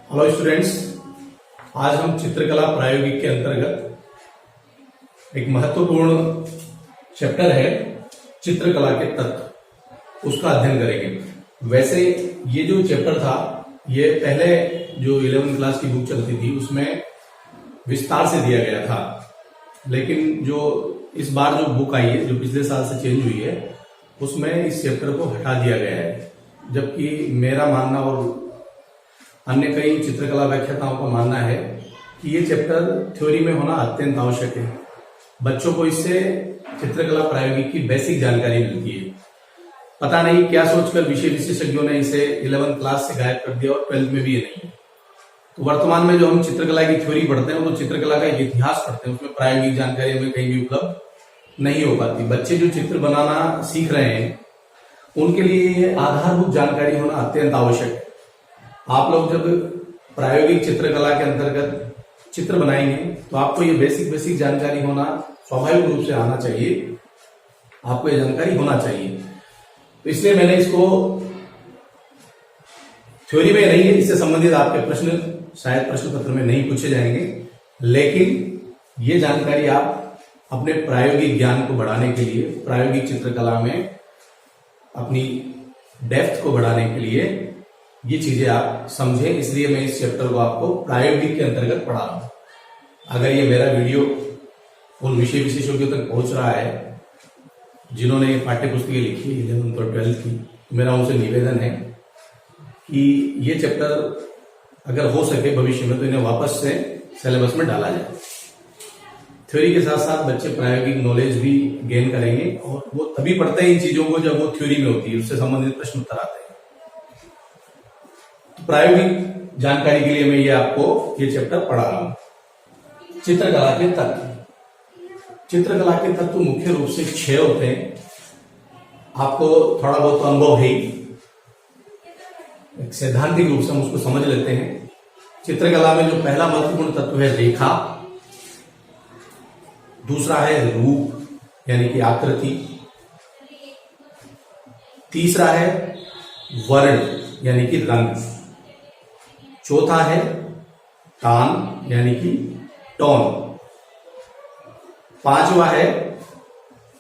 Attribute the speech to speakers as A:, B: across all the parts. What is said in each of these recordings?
A: Hello students, आज हम चित्रकला प्रायोगिक के अंतर्गत एक महत्वपूर्ण चैप्टर है चित्रकला के तत्व, उसका अध्ययन करेंगे। वैसे ये जो चैप्टर था ये पहले जो 11वीं क्लास की बुक चलती थी उसमें विस्तार से दिया गया था, लेकिन जो इस बार जो बुक आई है जो पिछले साल से चेंज हुई है उसमें इस चैप्टर को हटा दिया गया है। जबकि मेरा मानना और अन्य कई चित्रकला व्याख्याताओं का मानना है कि ये चैप्टर थ्योरी में होना अत्यंत आवश्यक है। बच्चों को इससे चित्रकला प्रायोगिक की बेसिक जानकारी मिलती है। पता नहीं क्या सोचकर विषय विशेषज्ञों ने इसे 11वीं क्लास से गायब कर दिया और 12th में भी ये नहीं है। तो वर्तमान में जो हम चित्रकला की थ्योरी पढ़ते हैं वो तो चित्रकला का एक इतिहास पढ़ते हैं, उसमें प्रायोगिक जानकारी हमें कहीं भी उपलब्ध नहीं हो पाती। बच्चे जो चित्र बनाना सीख रहे हैं उनके लिए ये आधारभूत जानकारी होना अत्यंत आवश्यक है। आप लोग जब प्रायोगिक चित्रकला के अंतर्गत चित्र बनाएंगे तो आपको ये बेसिक जानकारी होना स्वाभाविक रूप से आना चाहिए, आपको ये जानकारी होना चाहिए। तो इसलिए मैंने इसको थ्योरी में नहीं है, इससे संबंधित आपके प्रश्न शायद प्रश्न पत्र में नहीं पूछे जाएंगे, लेकिन ये जानकारी आप अपने प्रायोगिक ज्ञान को बढ़ाने के लिए, प्रायोगिक चित्रकला में अपनी डेप्थ को बढ़ाने के लिए ये चीजें आप समझें। इसलिए मैं इस चैप्टर को आपको प्रायोगिक के अंतर्गत पढ़ा रहा हूं। अगर ये मेरा वीडियो उन विषय विशेषज्ञों तक पहुंच रहा है जिन्होंने ये पाठ्य पुस्तकें लिखी 11th और 12th की, तो मेरा उनसे निवेदन है कि ये चैप्टर अगर हो सके भविष्य में तो इन्हें वापस से सिलेबस में डाला जाए। थ्योरी के साथ साथ बच्चे प्रायोगिक नॉलेज भी गेन करेंगे और वो तभी पढ़ते हैं इन चीजों को जब वो थ्योरी में होती है, उससे संबंधित प्रश्न उत्तर आते हैं। प्रायोगिक जानकारी के लिए मैं ये आपको ये चैप्टर पढ़ा रहा हूं। चित्रकला के तत्व। चित्रकला के तत्व मुख्य रूप से 6 होते हैं। आपको थोड़ा बहुत अनुभव है, एक सैद्धांतिक रूप से हम उसको समझ लेते हैं। चित्रकला में जो पहला महत्वपूर्ण तत्व है रेखा, दूसरा है रूप यानी कि आकृति, तीसरा है वर्ण यानी कि रंग, चौथा है तान यानी कि टोन, पांचवा है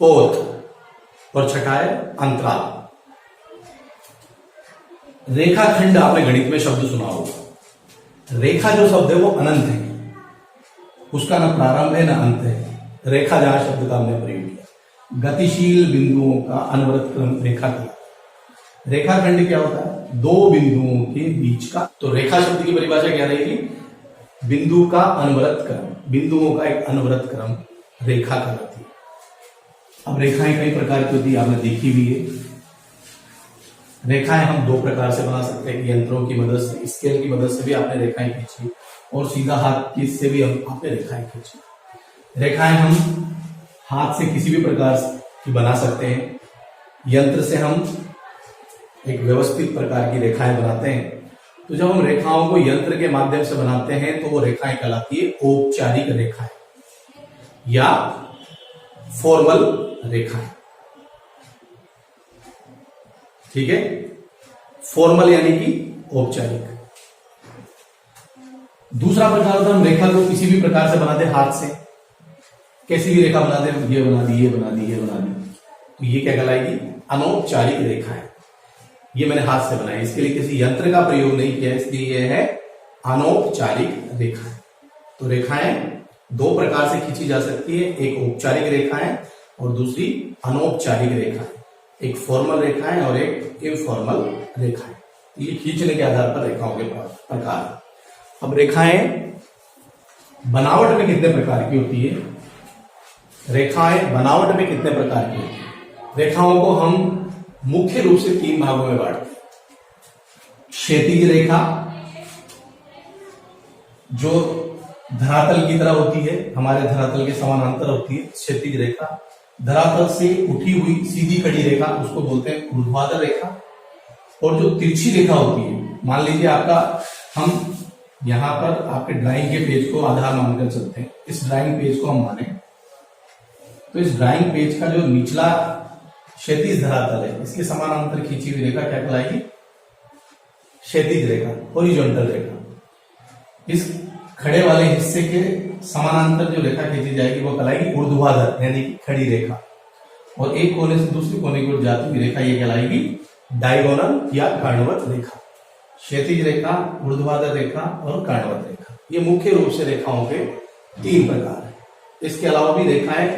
A: पोत और छठा है अंतराल। रेखाखंड आपने गणित में शब्द सुना होगा। रेखा जो शब्द है वो अनंत है, उसका न प्रारंभ है न अंत है। रेखा जहां शब्द का हमने प्रयोग किया, गतिशील बिंदुओं का अनवरत क्रम रेखा का। रेखाखंड क्या होता है? 2 बिंदुओं के बीच का। तो रेखा शब्द की परिभाषा क्या रहेगी? बिंदु का अनवरत क्रम, बिंदुओं का एक अनवरत क्रम रेखा कहलाती है। अब रेखाएं कई प्रकार की होती है, आपने देखी भी है। रेखाएं हम 2 प्रकार से बना सकते हैं, यंत्रों की मदद से, स्केल की मदद से भी आपने रेखाएं खींची और सीधा हाथ की से भी हम आपने रेखाएं खींची। रेखाएं हम हाथ से किसी भी प्रकार की बना सकते हैं, यंत्र से हम एक व्यवस्थित प्रकार की रेखाएं बनाते हैं। तो जब हम रेखाओं को यंत्र के माध्यम से बनाते हैं तो वो रेखाएं कहलाती है औपचारिक रेखाएं या फॉर्मल रेखाएं। ठीक है, फॉर्मल यानी कि औपचारिक। दूसरा प्रकार होता है हम रेखा को किसी भी प्रकार से बनाते हाथ से, कैसी भी रेखा बनाते हैं, ये बना दी, ये बना दी, ये बना दी, तो ये क्या कहलाएगी? अनौपचारिक रेखा है। ये मैंने हाथ से बनाई, इसके लिए किसी यंत्र का प्रयोग नहीं किया, इसलिए यह है अनौपचारिक रेखा। तो रेखाएं 2 प्रकार से खींची जा सकती है, एक औपचारिक रेखाएं और दूसरी अनौपचारिक रेखाएं, एक फॉर्मल रेखाएं और एक इनफॉर्मल रेखाएं। ये खींचने के आधार पर रेखाओं के प्रकार। अब रेखाएं बनावट में कितने प्रकार की होती है? रेखाएं बनावट में कितने प्रकार की होती है? रेखाओं को हम मुख्य रूप से 3 भागों में बांटते हैं। क्षैतिज रेखा जो धरातल की तरह होती है, हमारे धरातल के समानांतर होती है क्षैतिज रेखा। धरातल से उठी हुई सीधी खड़ी रेखा उसको बोलते हैं ऊर्ध्वाधर रेखा। और जो तिरछी रेखा होती है, मान लीजिए आपका, हम यहां पर आपके ड्राइंग के पेज को आधार मानकर चलते हैं, इस ड्राइंग पेज को हम माने तो इस ड्राइंग पेज का जो निचला क्षैतिज धरातल है इसके समानांतर खींची हुई रेखा क्या कहलाएगी? क्षैतिज रेखा, हॉरिजॉन्टल रेखा। इस खड़े वाले हिस्से के समानांतर जो रेखा खींची जाएगी वो कहलाएगी ऊर्ध्वाधर यानी कि खड़ी रेखा, और एक कोने से दूसरे कोने की ओर जाती हुई रेखा ये कहलाएगी डायगोनल या कर्णवत रेखा। क्षैतिज रेखा, ऊर्ध्वाधर रेखा और कर्णवत रेखा, ये मुख्य रूप से रेखाओं के 3 प्रकार है। इसके अलावा भी रेखाएं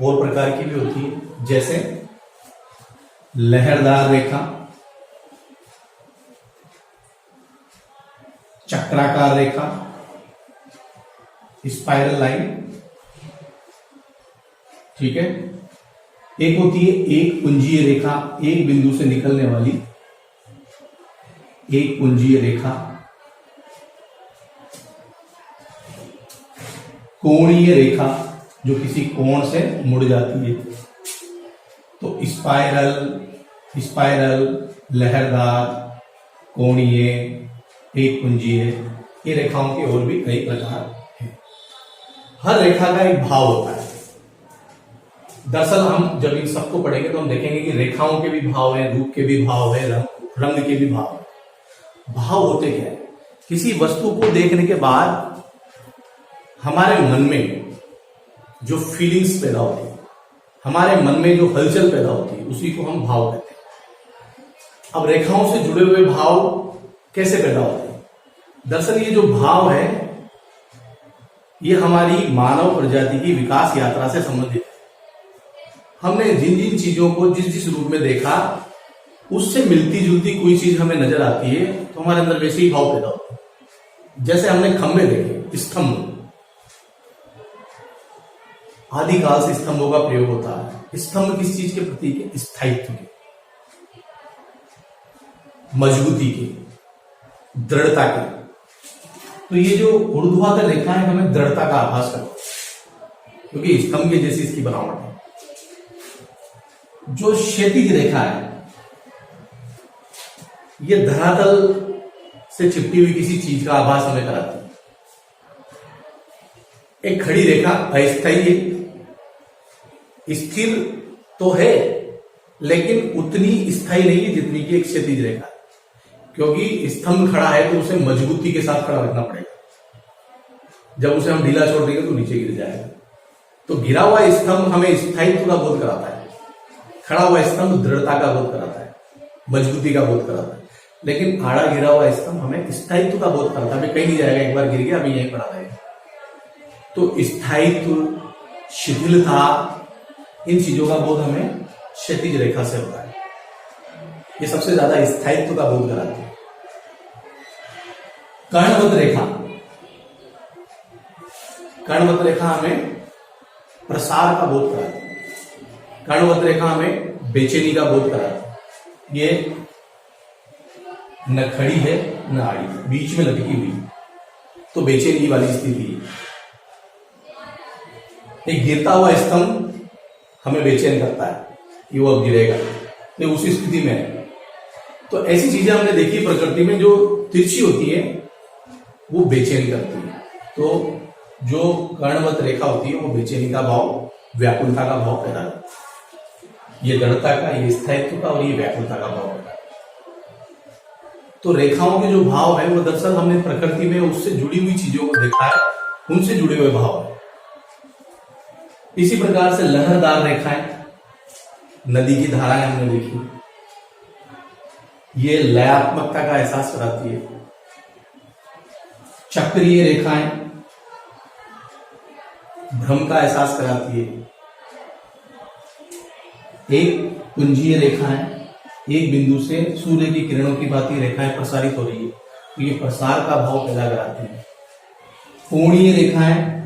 A: और प्रकार की भी होती है, जैसे लहरदार रेखा, चक्राकार रेखा, स्पाइरल लाइन, ठीक है। एक होती है एक पुंजीय रेखा, एक बिंदु से निकलने वाली एक पुंजीय रेखा, कोणीय रेखा जो किसी कोण से मुड़ जाती है, तो स्पाइरल, लहरदार, कोणीय, एक पुंजीय, ये रेखाओं के और भी कई प्रकार हैं। हर रेखा का एक भाव होता है। दरअसल हम जब इन सबको पढ़ेंगे तो हम देखेंगे कि रेखाओं के भी भाव हैं, रूप के भी भाव है, रंग के भी भाव है। भाव होते क्या है? किसी वस्तु को देखने के बाद हमारे मन में जो फीलिंग्स पैदा होती है, हमारे मन में जो हलचल पैदा होती है, उसी को हम भाव कहते हैं। अब रेखाओं से जुड़े हुए भाव कैसे पैदा होते हैं? दरअसल ये जो भाव है ये हमारी मानव प्रजाति की विकास यात्रा से संबंधित है। हमने जिन जिन चीजों को जिस जिस रूप में देखा उससे मिलती जुलती कोई चीज हमें नजर आती है तो हमारे अंदर वैसे ही भाव पैदा होते हैं। जैसे हमने खंभे देखे, स्तंभ, आदिकाल से स्तंभों का प्रयोग होता है। स्तंभ किस चीज के प्रतीक है? स्थायित्व के, मजबूती के, दृढ़ता के। तो ये जो ऊर्ध्वाधर रेखा है हमें दृढ़ता का आभास करता है क्योंकि स्तंभ के जैसी इसकी बनावट है। जो क्षैतिज रेखा है ये धरातल से चिपटी हुई किसी चीज का आभास हमें कराती है। एक खड़ी रेखा अस्थायी है, स्थिर तो है लेकिन उतनी स्थायी नहीं है जितनी कि एक क्षैतिज रेखा, क्योंकि स्तंभ खड़ा है तो उसे मजबूती के साथ खड़ा रखना पड़ेगा। जब उसे हम ढीला छोड़ देंगे तो नीचे गिर जाएगा। तो गिरा हुआ स्तंभ हमें स्थायित्व का बोध कराता है, खड़ा हुआ स्तंभ दृढ़ता का बोध कराता है, मजबूती का बोध कराता है। लेकिन आड़ा गिरा हुआ स्तंभ हमें स्थायित्व का बोध कराता है, कहीं नहीं जाएगा, एक बार गिर गया अभी यहीं पड़ा रहेगा। तो स्थायित्व, शिथिलता, इन चीजों का बोध हमें क्षैतिज रेखा से होता है। ये सबसे ज्यादा स्थायित्व का बोध कराती है। कर्णवत रेखा, कर्णवत रेखा हमें प्रसार का बोध कराती है। कर्णवत रेखा हमें बेचैनी का बोध कराती है। ये न खड़ी है न आड़ी, बीच में लटकी हुई, तो बेचैनी वाली स्थिति है। एक गिरता हुआ स्तंभ हमें बेचैन करता है कि वो अब गिरेगा, तो उसी स्थिति में है। तो ऐसी चीजें हमने देखी प्रकृति में जो तिरछी होती है वो बेचैन करती है। तो जो कर्णवत रेखा होती है वो बेचैनी का भाव, व्याकुलता का भाव पैदा करती है। ये दृढ़ता का, ये स्थायित्व का और ये व्याकुलता का भाव पैदा। तो रेखाओं के जो भाव है वो दरअसल हमने प्रकृति में उससे जुड़ी हुई चीजों को देखा है, उनसे जुड़े हुए भाव है। इसी प्रकार से लहरदार रेखाएं, नदी की धाराएं हमने देखी, ये लयात्मकता का एहसास कराती है। चक्रीय रेखाएं भ्रम का एहसास कराती है। एक पुंजीय रेखाएं, एक बिंदु से सूर्य की किरणों की भांति रेखाएं प्रसारित हो रही है, तो ये प्रसार का भाव पैदा कराती है। कोणीय रेखाएं,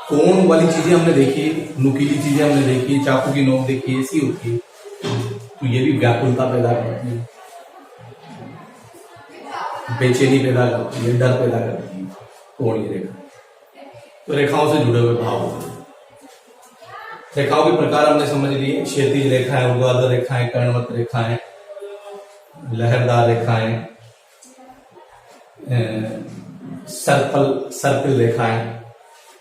A: कोण वाली चीजें हमने देखी, नुकीली चीजें हमने देखी, चाकू की नोक देखी, ऐसी होती है, तो ये भी व्याकुलता पैदा करती है, बेचैनी पैदा करती है, डर पैदा करती है कोणीय रेखा। तो रेखाओं से जुड़े हुए भाव होते हैं। रेखाओं के प्रकार हमने समझ लिए, क्षैतिज रेखाएं, ऊर्ध्वाधर रेखाएं, कर्णवत रेखाएं, लहरदार रेखाएं, सर्पिल रेखाएं,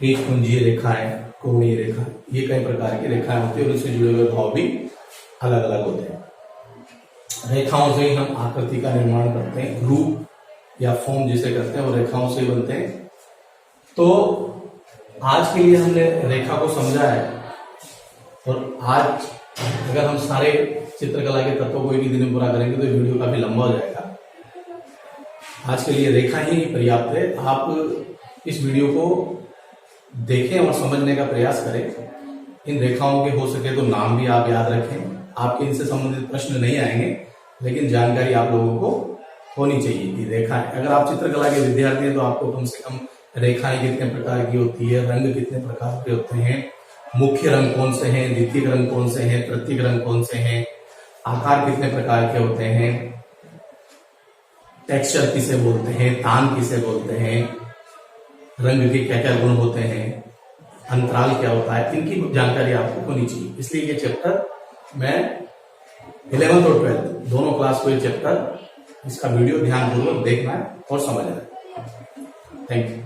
A: एक पुंजीय रेखाएं, कोणीय रेखाएं, ये कई प्रकार की रेखाएं होती है और इससे जुड़े हुए भाव भी अलग अलग होते हैं। रेखाओं से ही हम आकृति का निर्माण करते हैं, रूप या फॉर्म जिसे करते हैं वो रेखाओं से ही बनते हैं। तो आज के लिए हमने रेखा को समझा है, और आज अगर हम सारे चित्रकला के तत्वों को एक ही दिन में पूरा करेंगे तो ये वीडियो काफी लंबा हो जाएगा। आज के लिए रेखा ही पर्याप्त है। आप इस वीडियो को देखें और समझने का प्रयास करें। इन रेखाओं के हो सके तो नाम भी आप याद रखें। आपके इनसे संबंधित प्रश्न नहीं आएंगे, लेकिन जानकारी आप लोगों को होनी चाहिए कि रेखा, अगर आप चित्रकला के विद्यार्थी हैं तो आपको कम से कम रेखाएं कितने प्रकार की होती है, रंग कितने प्रकार के होते हैं, मुख्य रंग कौन से हैं, द्वितीयक रंग कौन से हैं, तृतीयक रंग कौन से हैं, आकार कितने प्रकार के होते हैं, टेक्सचर किसे बोलते हैं, तान किसे बोलते हैं, रंग के क्या क्या गुण होते हैं, अंतराल क्या होता है, इनकी जानकारी आपको होनी चाहिए। इसलिए ये चैप्टर मैं 11th और 12th दोनों क्लास को ये चैप्टर, इसका वीडियो ध्यानपूर्वक देखना है और समझना है। Thank you.